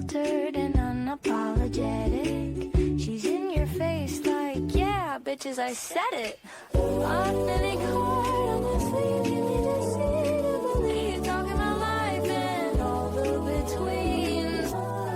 unfiltered and unapologetic. She's in your face like, yeah, bitches, I said it. Authentic heart, honestly, give me the seed of belief. Talking my life and all the between.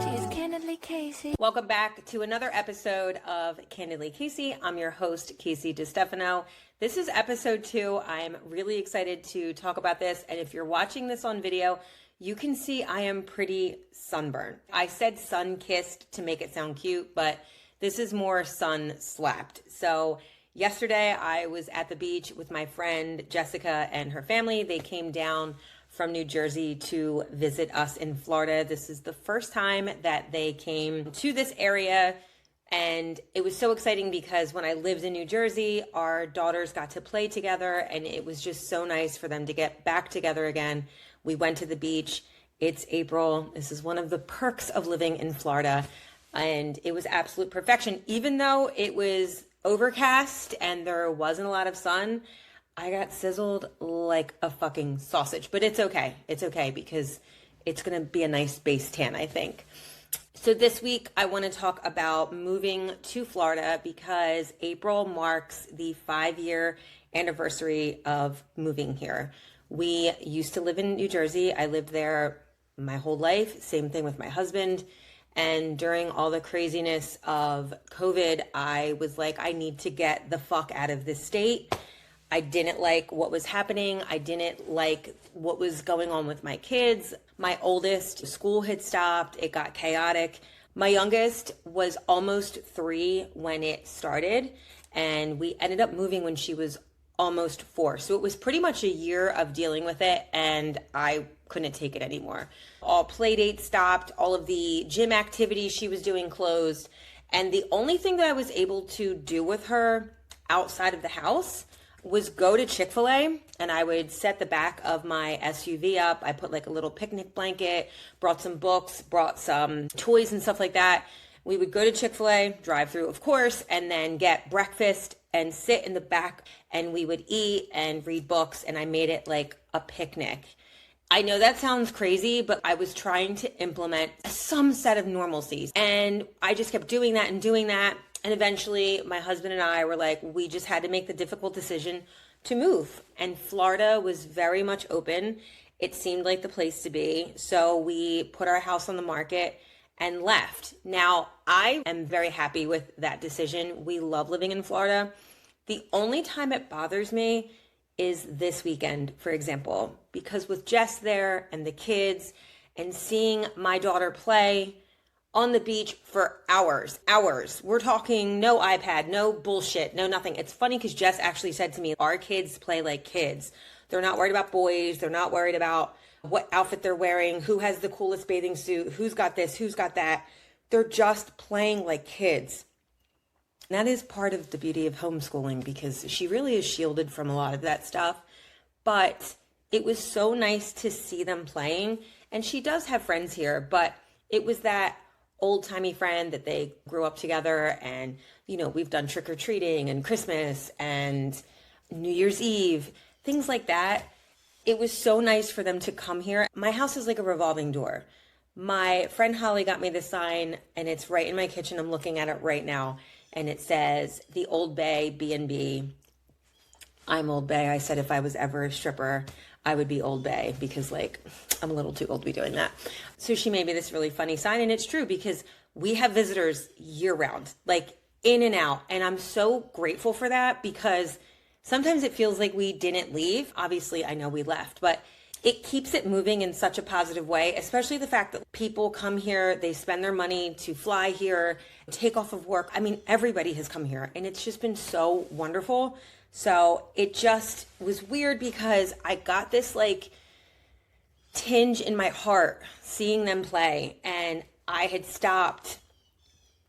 She's Candidly Kasi. Welcome back to another episode of Candidly Kasi. I'm your host, Kasi DeStefano. This is episode 2. I'm really excited to talk about this. And if you're watching this on video, you can see I am pretty sunburned. I said sun-kissed to make it sound cute, but this is more sun-slapped. So yesterday I was at the beach with my friend Jessica and her family. They came down from New Jersey to visit us in Florida. This is the first time that they came to this area. And it was so exciting because when I lived in New Jersey, our daughters got to play together and it was just so nice for them to get back together again. We went to the beach. It's April. This is one of the perks of living in Florida. And it was absolute perfection. Even though it was overcast and there wasn't a lot of sun, I got sizzled like a fucking sausage. But it's okay. It's okay because it's going to be a nice base tan, I think. So this week, I want to talk about moving to Florida because April marks the 5-year anniversary of moving here. We used to live in New Jersey. I lived there my whole life. Same thing with my husband. And during all the craziness of COVID, I was like, I need to get the fuck out of this state. I didn't like what was happening. I didn't like what was going on with my kids. My oldest, school had stopped. It got chaotic. My youngest was almost 3 when it started. And we ended up moving when she was almost 4. So it was pretty much a year of dealing with it and I couldn't take it anymore. All play dates stopped, all of the gym activities she was doing closed. And the only thing that I was able to do with her outside of the house was go to Chick-fil-A and I would set the back of my SUV up. I put like a little picnic blanket, brought some books, brought some toys and stuff like that. We would go to Chick-fil-A, drive through, of course, and then get breakfast and sit in the back and we would eat and read books and I made it like a picnic. I know that sounds crazy, but I was trying to implement some set of normalcies and I just kept doing that. And eventually my husband and I were like, we just had to make the difficult decision to move. And Florida was very much open. It seemed like the place to be. So we put our house on the market and left. Now, I am very happy with that decision. We love living in Florida. The only time it bothers me is this weekend, for example, because with Jess there and the kids and seeing my daughter play on the beach for hours. We're talking no iPad, no bullshit, no nothing. It's funny because Jess actually said to me, our kids play like kids. They're not worried about boys. They're not worried about what outfit they're wearing, who has the coolest bathing suit, who's got this, who's got that. They're just playing like kids. And that is part of the beauty of homeschooling because she really is shielded from a lot of that stuff. But it was so nice to see them playing. And she does have friends here, but it was that old-timey friend that they grew up together. And, you know, we've done trick-or-treating and Christmas and New Year's Eve, things like that. It was so nice for them to come here. My house is like a revolving door. My friend Holly got me this sign and it's right in my kitchen. I'm looking at it right now. And it says, the Old Bay B&B. I'm Old Bay. I said if I was ever a stripper, I would be Old Bay because like, I'm a little too old to be doing that. So she made me this really funny sign and it's true because we have visitors year round, like in and out. And I'm so grateful for that because sometimes it feels like we didn't leave. Obviously, I know we left, but it keeps it moving in such a positive way, especially the fact that people come here, they spend their money to fly here, take off of work. I mean, everybody has come here and it's just been so wonderful. So it just was weird because I got this like tinge in my heart seeing them play and I had stopped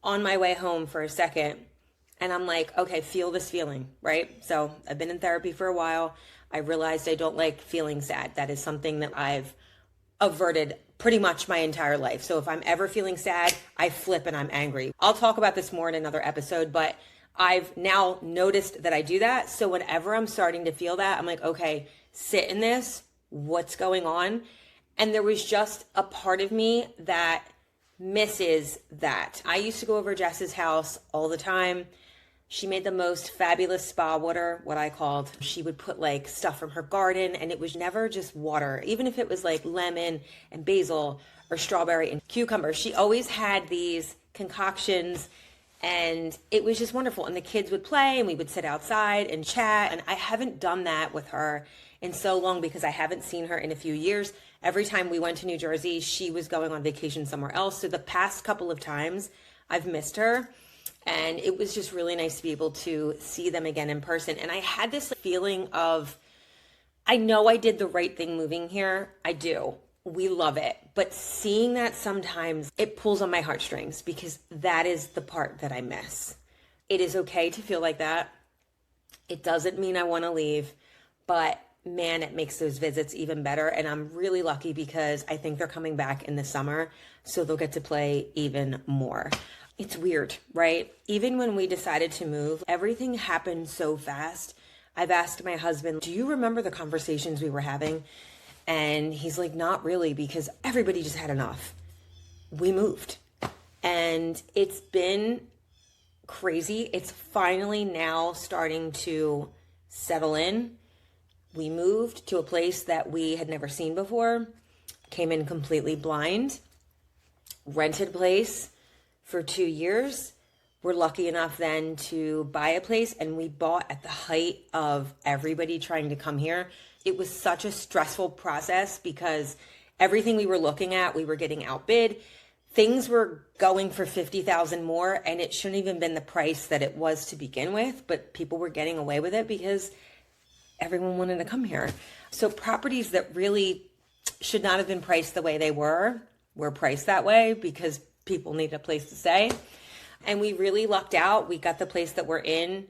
on my way home for a second and I'm like, okay, feel this feeling, right? So I've been in therapy for a while. I realized I don't like feeling sad. That is something that I've averted pretty much my entire life. So if I'm ever feeling sad, I flip and I'm angry. I'll talk about this more in another episode, but I've now noticed that I do that. So whenever I'm starting to feel that, I'm like, okay, sit in this. What's going on? And there was just a part of me that misses that. I used to go over Jess's house all the time. She made the most fabulous spa water, what I called. She would put like stuff from her garden, and it was never just water. Even if it was like lemon and basil or strawberry and cucumber, she always had these concoctions, and it was just wonderful. And the kids would play and we would sit outside and chat. And I haven't done that with her in so long because I haven't seen her in a few years. Every time we went to New Jersey, she was going on vacation somewhere else. So the past couple of times I've missed her. And it was just really nice to be able to see them again in person. And I had this feeling of, I know I did the right thing moving here. I do. We love it. But seeing that sometimes it pulls on my heartstrings because that is the part that I miss. It is okay to feel like that. It doesn't mean I want to leave, but man, it makes those visits even better. And I'm really lucky because I think they're coming back in the summer, so they'll get to play even more. It's weird, right? Even when we decided to move, everything happened so fast. I've asked my husband, do you remember the conversations we were having? And he's like, not really, because everybody just had enough. We moved. And it's been crazy. It's finally now starting to settle in. We moved to a place that we had never seen before, came in completely blind, rented a place for 2 years. We're lucky enough then to buy a place, and we bought at the height of everybody trying to come here. It was such a stressful process because everything we were looking at, we were getting outbid. Things were going for $50,000 more, and it shouldn't even been the price that it was to begin with, but people were getting away with it because everyone wanted to come here. So properties that really should not have been priced the way they were priced that way because people need a place to stay. And we really lucked out. We got the place that we're in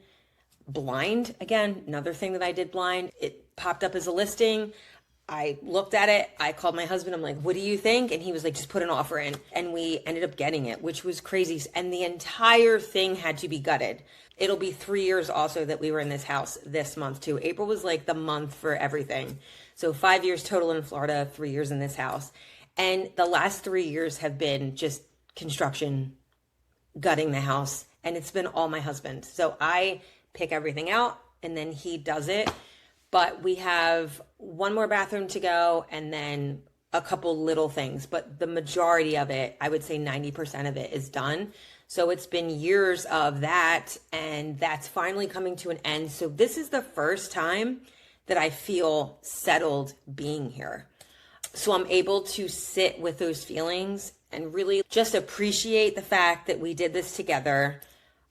blind. Again, another thing that I did blind. It popped up as a listing. I looked at it. I called my husband. I'm like, what do you think? And he was like, just put an offer in. And we ended up getting it, which was crazy. And the entire thing had to be gutted. It'll be 3 years also that we were in this house this month too. April was like the month for everything. So 5 years total in Florida, 3 years in this house. And the last 3 years have been just construction, gutting the house, and it's been all my husband. So I pick everything out and then he does it. But we have one more bathroom to go and then a couple little things, but the majority of it, I would say 90% of it is done. So it's been years of that, and that's finally coming to an end. So this is the first time that I feel settled being here. So I'm able to sit with those feelings and really just appreciate the fact that we did this together,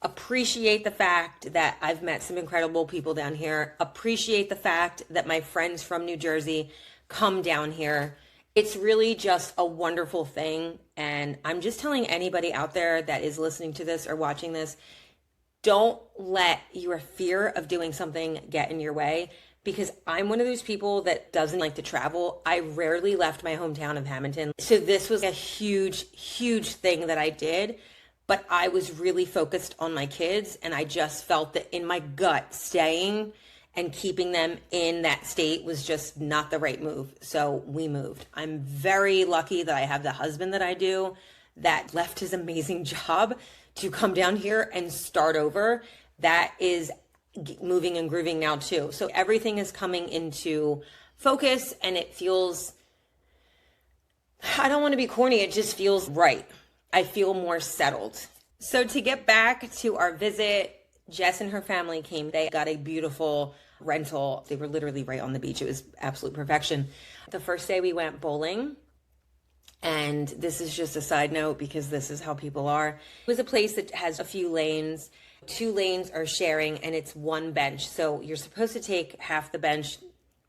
appreciate the fact that I've met some incredible people down here, appreciate the fact that my friends from New Jersey come down here. It's really just a wonderful thing. And I'm just telling anybody out there that is listening to this or watching this, don't let your fear of doing something get in your way. Because I'm one of those people that doesn't like to travel. I rarely left my hometown of Hamilton. So this was a huge, huge thing that I did. But I was really focused on my kids. And I just felt that in my gut, staying and keeping them in that state was just not the right move. So we moved. I'm very lucky that I have the husband that I do that left his amazing job to come down here and start over. That is moving and grooving now too. So everything is coming into focus and it feels, I don't want to be corny, it just feels right. I feel more settled. So to get back to our visit, Jess and her family came. They got a beautiful rental. They were literally right on the beach. It was absolute perfection. The first day we went bowling, and this is just a side note because this is how people are. It was a place that has a few lanes. 2 lanes are sharing and it's one bench. So you're supposed to take half the bench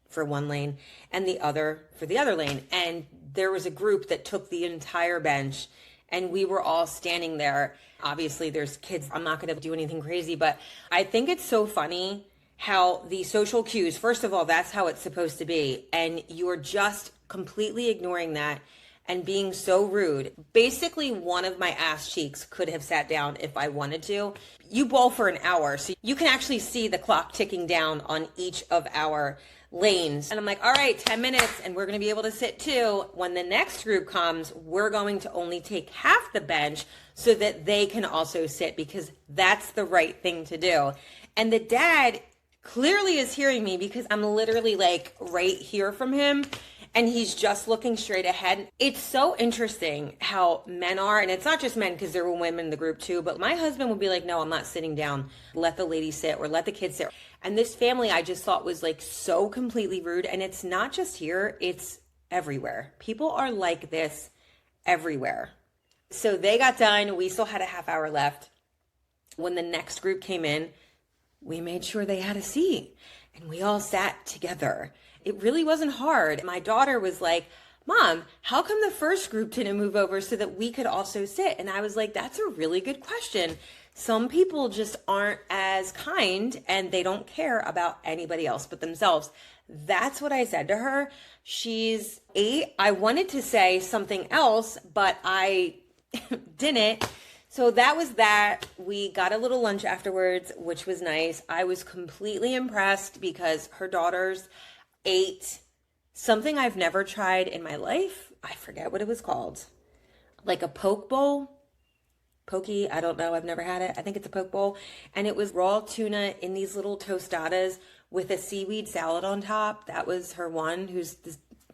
for one lane and the other for the other lane. And there was a group that took the entire bench and we were all standing there. Obviously there's kids. I'm not going to do anything crazy, but I think it's so funny how the social cues, first of all, that's how it's supposed to be. And you're just completely ignoring that. and being so rude. Basically, one of my ass cheeks could have sat down if I wanted to. You bowl for an hour, so you can actually see the clock ticking down on each of our lanes. And I'm like, all right, 10 minutes and we're going to be able to sit too. When the next group comes, we're going to only take half the bench so that they can also sit, because that's the right thing to do. And the dad clearly is hearing me because I'm literally like right here from him and he's just looking straight ahead. It's so interesting how men are, and it's not just men because there were women in the group too, but my husband would be like, no, I'm not sitting down. Let the lady sit or let the kids sit. And this family I just thought was like so completely rude. And it's not just here, it's everywhere. People are like this everywhere. So they got done. We still had a half hour left. When the next group came in, we made sure they had a seat and we all sat together. It really wasn't hard. My daughter was like, Mom, how come the first group didn't move over so that we could also sit? And I was like, that's a really good question. Some people just aren't as kind and they don't care about anybody else but themselves. That's what I said to her. She's 8. I wanted to say something else, but I didn't. So that was that. We got a little lunch afterwards, which was nice. I was completely impressed because her daughter's 8. Something I've never tried in my life. I forget what it was called. Like a poke bowl. Pokey, I don't know. I've never had it. I think it's a poke bowl. And it was raw tuna in these little tostadas with a seaweed salad on top. That was her one, who's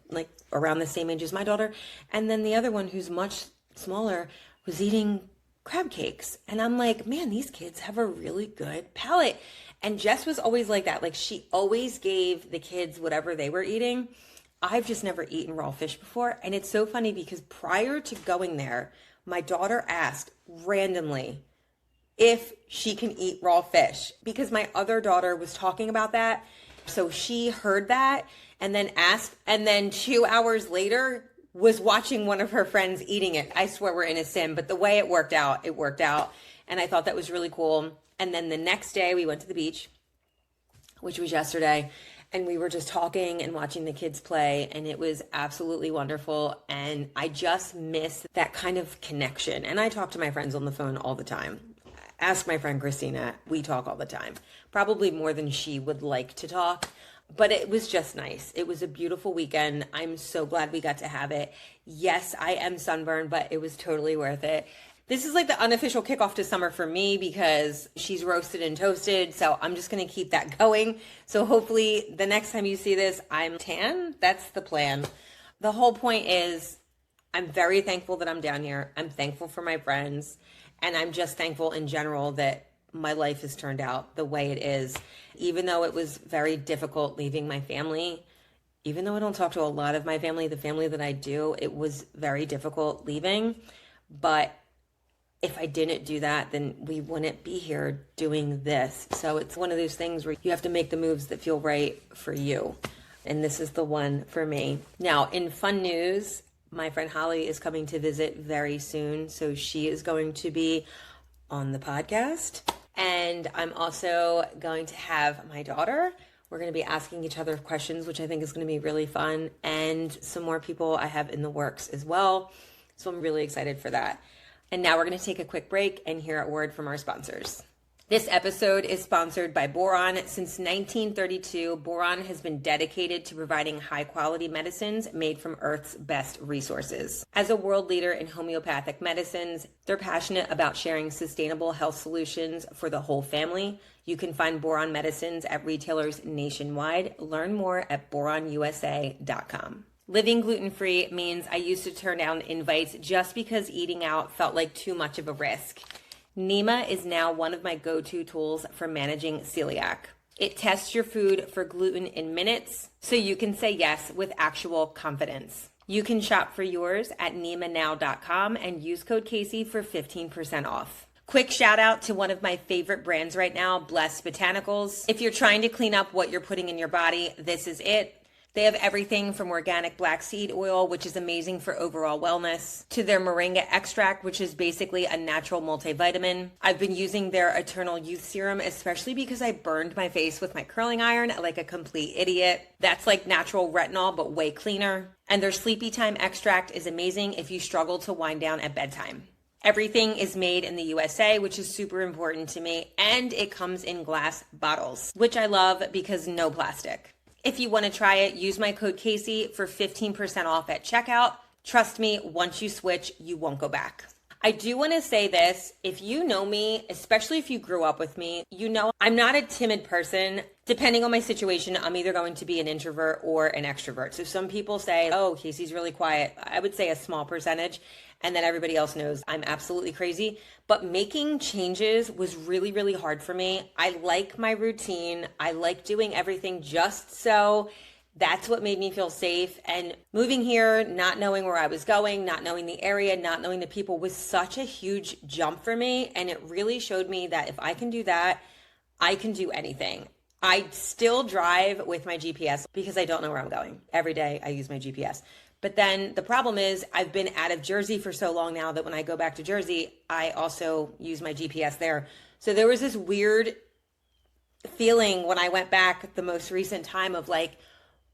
like around the same age as my daughter. And then the other one, who's much smaller, was eating crab cakes. And I'm like, man, these kids have a really good palate. And Jess was always like that. Like, she always gave the kids whatever they were eating. I've just never eaten raw fish before. And it's so funny because prior to going there, my daughter asked randomly if she can eat raw fish because my other daughter was talking about that. So she heard that and then asked, and then 2 hours later was watching one of her friends eating it. I swear we're in a sim, but the way it worked out, it worked out. And I thought that was really cool. And then the next day we went to the beach, which was yesterday. And we were just talking and watching the kids play, and it was absolutely wonderful. And I just miss that kind of connection. And I talk to my friends on the phone all the time. Ask my friend Christina. We talk all the time, probably more than she would like to talk. But it was just nice. It was a beautiful weekend. I'm so glad we got to have it. Yes, I am sunburned, but it was totally worth it. This is like the unofficial kickoff to summer for me because she's roasted and toasted. So I'm just going to keep that going. So hopefully the next time you see this, I'm tan. That's the plan. The whole point is I'm very thankful that I'm down here. I'm thankful for my friends. And I'm just thankful in general that my life has turned out the way it is. Even though it was very difficult leaving my family, even though I don't talk to a lot of my family, the family that I do, it was very difficult leaving. But if I didn't do that, then we wouldn't be here doing this. So it's one of those things where you have to make the moves that feel right for you. And this is the one for me. Now, in fun news, my friend Holly is coming to visit very soon. So she is going to be on the podcast. And I'm also going to have my daughter. We're going to be asking each other questions, which I think is going to be really fun. And some more people I have in the works as well. So I'm really excited for that. And now we're going to take a quick break and hear a word from our sponsors. This episode is sponsored by Boron. Since 1932, Boron has been dedicated to providing high-quality medicines made from Earth's best resources. As a world leader in homeopathic medicines, they're passionate about sharing sustainable health solutions for the whole family. You can find Boron medicines at retailers nationwide. Learn more at boronusa.com. Living gluten-free means I used to turn down invites just because eating out felt like too much of a risk. Nema is now one of my go-to tools for managing celiac. It tests your food for gluten in minutes, so you can say yes with actual confidence. You can shop for yours at nemanow.com and use code Kasi for 15% off. Quick shout out to one of my favorite brands right now, Blessed Botanicals. If you're trying to clean up what you're putting in your body, this is it. They have everything from organic black seed oil, which is amazing for overall wellness, to their moringa extract, which is basically a natural multivitamin. I've been using their Eternal Youth Serum, especially because I burned my face with my curling iron like a complete idiot. That's like natural retinol, but way cleaner. And their sleepy time extract is amazing if you struggle to wind down at bedtime. Everything is made in the USA, which is super important to me, and it comes in glass bottles, which I love because no plastic. If you want to try it, use my code Kasi for 15% off at checkout. Trust me, once you switch, you won't go back. I do want to say this, if you know me, especially if you grew up with me, you know I'm not a timid person. Depending on my situation, I'm either going to be an introvert or an extrovert. So some people say, oh, Casey's really quiet. I would say a small percentage. And then everybody else knows I'm absolutely crazy. But making changes was really, really hard for me. I like my routine. I like doing everything just so. That's what made me feel safe. And moving here, not knowing where I was going, not knowing the area, not knowing the people was such a huge jump for me. And it really showed me that if I can do that, I can do anything. I still drive with my GPS because I don't know where I'm going. Every day I use my GPS. But then the problem is I've been out of Jersey for so long now that when I go back to Jersey, I also use my GPS there. So there was this weird feeling when I went back the most recent time of like,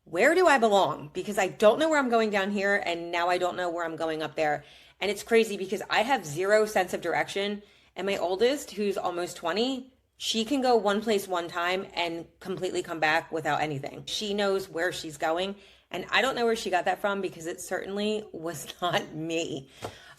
where do I belong? Because I don't know where I'm going down here, and now I don't know where I'm going up there. And it's crazy because I have zero sense of direction. And my oldest, who's almost 20, she can go one place one time and completely come back without anything. She knows where she's going. And I don't know where she got that from because it certainly was not me.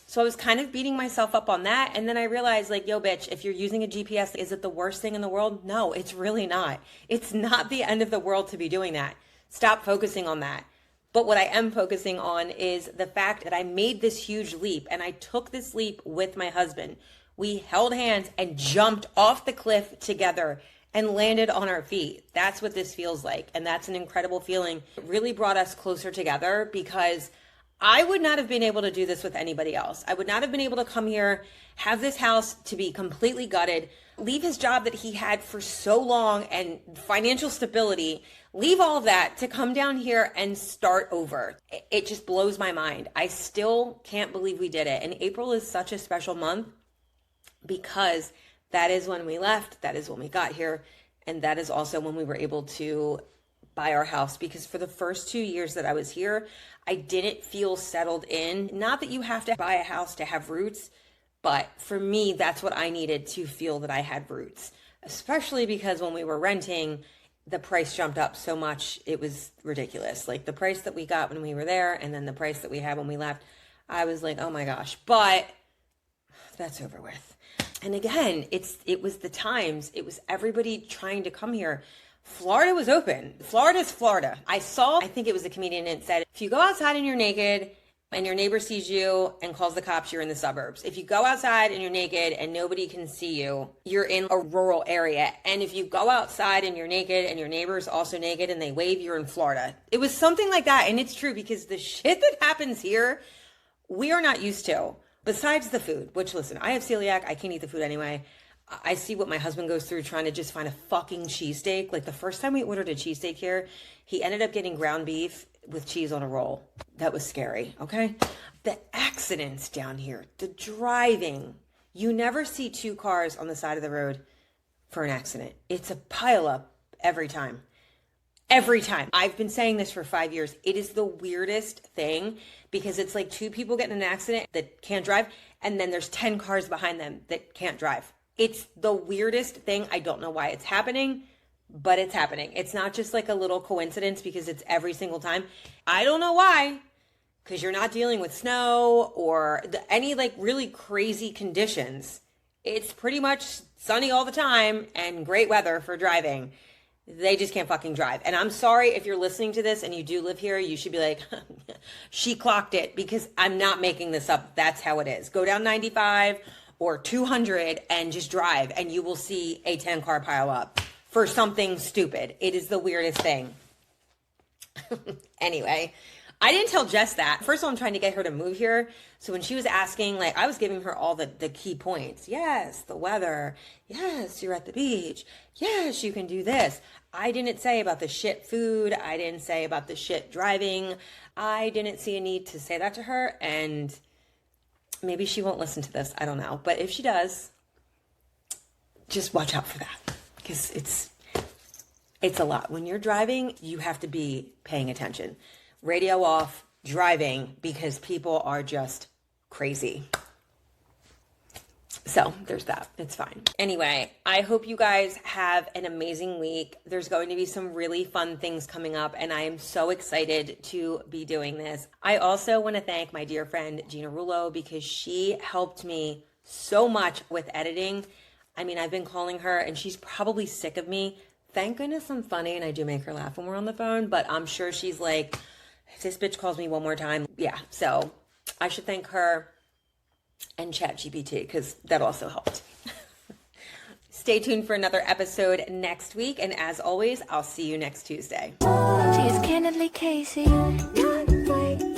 So I was kind of beating myself up on that. And then I realized like, yo, bitch, if you're using a GPS, is it the worst thing in the world? No, it's really not. It's not the end of the world to be doing that. Stop focusing on that. But what I am focusing on is the fact that I made this huge leap, and I took this leap with my husband. We held hands and jumped off the cliff together and landed on our feet. That's what this feels like. And that's an incredible feeling. It really brought us closer together because I would not have been able to do this with anybody else. I would not have been able to come here, have this house to be completely gutted, leave his job that he had for so long and financial stability, leave all of that to come down here and start over. It just blows my mind. I still can't believe we did it. And April is such a special month because that is when we left, that is when we got here, and that is also when we were able to buy our house. Because for the first 2 years that I was here, I didn't feel settled in. Not that you have to buy a house to have roots, but for me, that's what I needed to feel that I had roots, especially because when we were renting, the price jumped up so much, it was ridiculous. Like the price that we got when we were there and then the price that we had when we left, I was like, oh my gosh, but that's over with. And again, it was the times, it was everybody trying to come here. Florida was open. Florida's Florida. I think it was a comedian that said, if you go outside and you're naked and your neighbor sees you and calls the cops, you're in the suburbs. If you go outside and you're naked and nobody can see you, you're in a rural area. And if you go outside and you're naked and your neighbor's also naked and they wave, you're in Florida. It was something like that. And it's true because the shit that happens here, we are not used to. Besides the food, which listen, I have celiac. I can't eat the food anyway. I see what my husband goes through trying to just find a fucking cheesesteak. Like the first time we ordered a cheesesteak here, he ended up getting ground beef with cheese on a roll. That was scary, okay? The accidents down here, the driving. You never see two cars on the side of the road for an accident. It's a pileup every time. Every time. I've been saying this for 5 years. It is the weirdest thing because it's like two people get in an accident that can't drive and then there's 10 cars behind them that can't drive. It's the weirdest thing. I don't know why it's happening, but it's happening. It's not just like a little coincidence because it's every single time. I don't know why, because you're not dealing with snow or any like really crazy conditions. It's pretty much sunny all the time and great weather for driving. They just can't fucking drive. And I'm sorry if you're listening to this and you do live here, you should be like, she clocked it, because I'm not making this up. That's how it is. Go down 95 or 200 and just drive and you will see a 10 car pile up for something stupid. It is the weirdest thing. Anyway, I didn't tell Jess that. First of all, I'm trying to get her to move here. So when she was asking, like, I was giving her all the key points. Yes, the weather. Yes, you're at the beach. Yes, you can do this. I didn't say about the shit food. I didn't say about the shit driving. I didn't see a need to say that to her. And maybe she won't listen to this. I don't know. But if she does, just watch out for that. Because it's a lot. When you're driving, you have to be paying attention. Radio off, driving because people are just crazy. So there's that. It's fine. Anyway, I hope you guys have an amazing week. There's going to be some really fun things coming up, and I am so excited to be doing this. I also want to thank my dear friend Gina Rullo because she helped me so much with editing. I mean, I've been calling her and she's probably sick of me. Thank goodness I'm funny and I do make her laugh when we're on the phone, but I'm sure she's like, if this bitch calls me one more time. Yeah, so I should thank her and ChatGPT because that also helped. Stay tuned for another episode next week. And as always, I'll see you next Tuesday. She is Candidly Kasi. Not like